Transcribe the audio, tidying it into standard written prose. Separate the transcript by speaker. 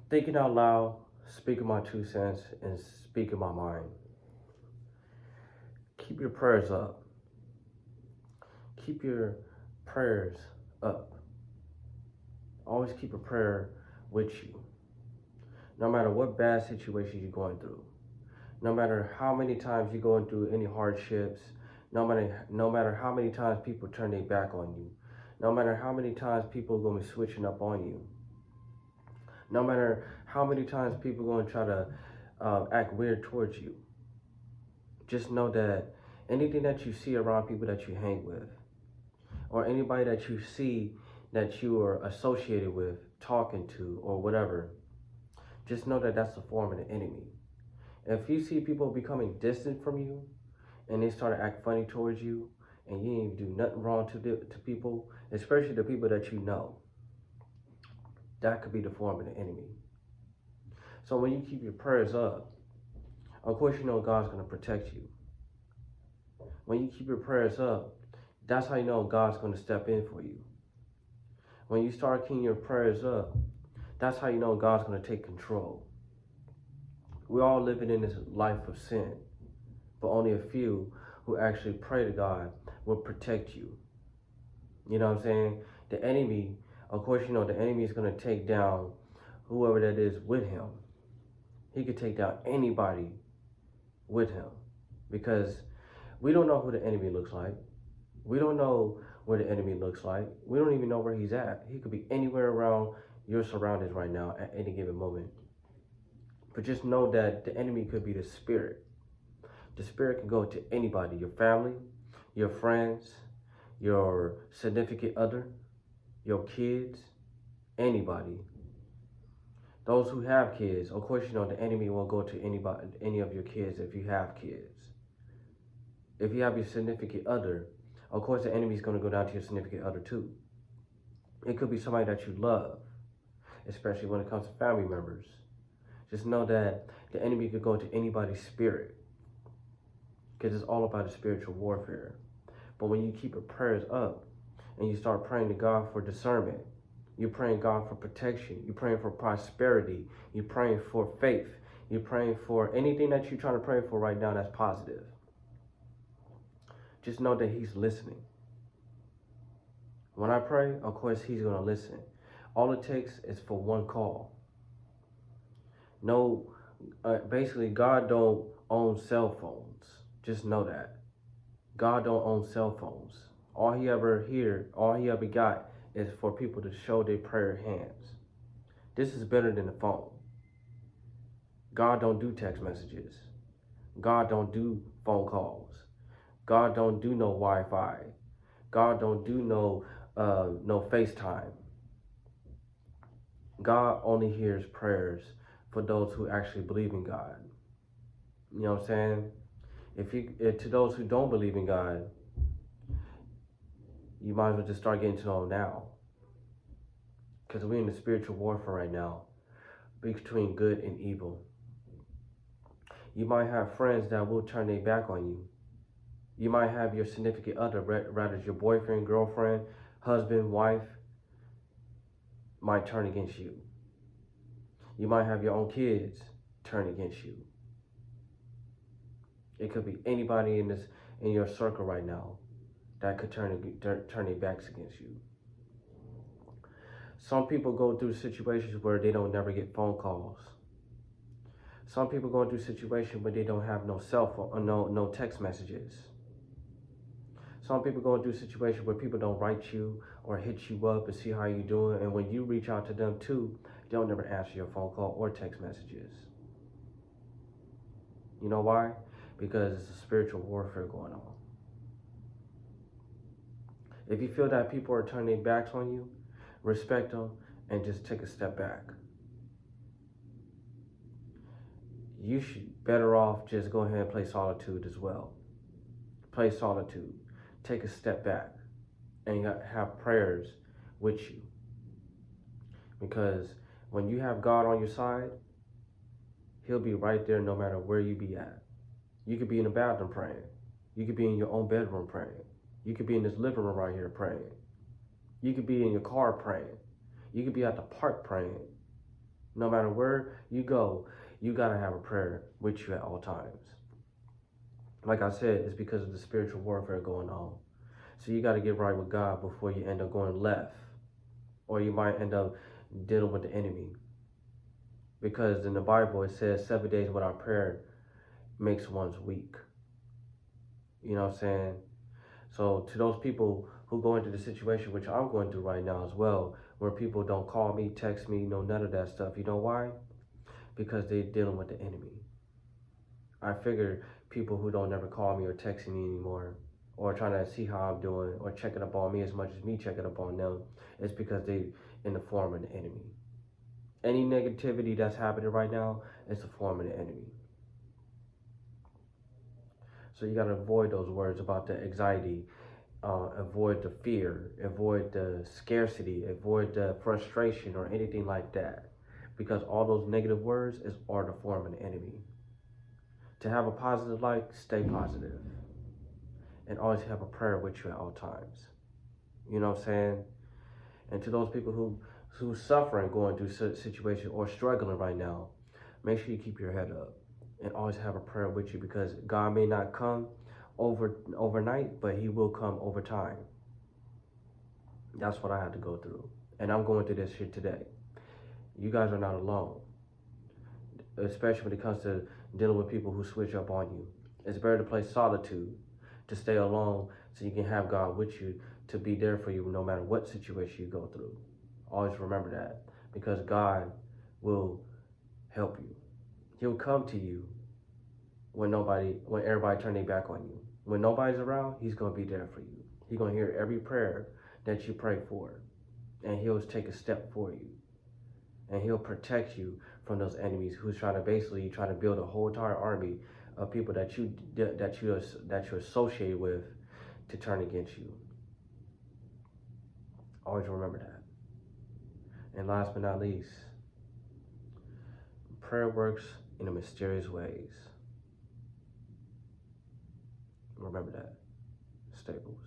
Speaker 1: Thinking out loud, speaking my 2 cents, and speaking my mind. Keep your prayers up. Keep your prayers up. Always keep a prayer with you. No matter what bad situation you're going through, no matter how many times you're going through any hardships, no matter how many times people turn their back on you, no matter how many times people are going to be switching up on you, no matter how many times people are going to try to act weird towards you, just know that anything that you see around people that you hang with, or anybody that you see that you are associated with, talking to, or whatever, just know that that's a form of the enemy. If you see people becoming distant from you and they start to act funny towards you and you didn't do nothing wrong to people, especially the people that you know, that could be the form of the enemy. So when you keep your prayers up, of course you know God's going to protect you. When you keep your prayers up, that's how you know God's going to step in for you. When you start keeping your prayers up, that's how you know God's going to take control. We're all living in this life of sin, but only a few who actually pray to God will protect you. You know what I'm saying? The enemy, of course, you know the enemy is going to take down whoever that is with him. He could take down anybody with him because we don't know who the enemy looks like. We don't know where the enemy looks like. We don't even know where he's at. He could be anywhere around your surroundings right now at any given moment. But just know that the enemy could be the spirit. The spirit can go to anybody, your family, your friends, your significant other, your kids, anybody. Those who have kids, of course, you know the enemy will go to anybody, any of your kids if you have kids. If you have your significant other, of course the enemy is going to go down to your significant other too. It could be somebody that you love, especially when it comes to family members. Just know that the enemy could go to anybody's spirit because it's all about the spiritual warfare. But when you keep your prayers up and you start praying to God for discernment, you're praying God for protection, you're praying for prosperity, you're praying for faith, you're praying for anything that you're trying to pray for right now that's positive. Just know that he's listening. When I pray, of course, he's going to listen. All it takes is for one call. No, basically, God don't own cell phones. Just know that. God don't own cell phones. All he ever got is for people to show their prayer hands. This is better than the phone. God don't do text messages. God don't do phone calls. God don't do no Wi-Fi. God don't do no FaceTime. God only hears prayers for those who actually believe in God. You know what I'm saying? If to those who don't believe in God, you might as well just start getting to know him now. Because we're in the spiritual warfare right now, between good and evil. You might have friends that will turn their back on you. You might have your significant other, rather your boyfriend, girlfriend, husband, wife, might turn against you. You might have your own kids turn against you. It could be anybody in your circle right now that could turn their backs against you. Some people go through situations where they don't never get phone calls. Some people go through situations where they don't have no cell phone or no text messages. Some people go through situations where people don't write you or hit you up and see how you're doing, and when you reach out to them too, they'll never answer your phone call or text messages. You know why? Because it's a spiritual warfare going on. If you feel that people are turning their backs on you, respect them and just take a step back. You should better off just go ahead and play solitude as well. Play solitude. Take a step back and have prayers with you. Because when you have God on your side, he'll be right there no matter where you be at. You could be in the bathroom praying. You could be in your own bedroom praying. You could be in this living room right here praying. You could be in your car praying. You could be at the park praying. No matter where you go, you got to have a prayer with you at all times. Like I said, it's because of the spiritual warfare going on. So you got to get right with God before you end up going left. Or you might end up dealing with the enemy. Because in the Bible, it says 7 days without prayer makes one's weak. You know what I'm saying? So to those people who go into the situation, which I'm going through right now as well, where people don't call me, text me, none of that stuff. You know why? Because they're dealing with the enemy. I figure people who don't never call me or text me anymore, or trying to see how I'm doing, or checking up on me as much as me checking up on them, it's because they in the form of the enemy. Any negativity that's happening right now is the form of the enemy. So you got to avoid those words about the anxiety, avoid the fear, avoid the scarcity, avoid the frustration or anything like that. Because all those negative words are the form of the enemy. To have a positive life, stay positive. And always have a prayer with you at all times. You know what I'm saying? And to those people who's suffering, going through situation or struggling right now, make sure you keep your head up and always have a prayer with you, because God may not come overnight, but he will come over time. That's what I had to go through. And I'm going through this shit today. You guys are not alone. Especially when it comes to dealing with people who switch up on you. It's better to play solitude, to stay alone, so you can have God with you, to be there for you no matter what situation you go through. Always remember that, because God will help you. He'll come to you when everybody turn their back on you. When nobody's around, he's going to be there for you. He's going to hear every prayer that you pray for, and he'll take a step for you. And he'll protect you from those enemies who's trying to build a whole entire army of people that you're associated with to turn against you. Always remember that. And last but not least, prayer works in the mysterious ways. Remember that. Staples.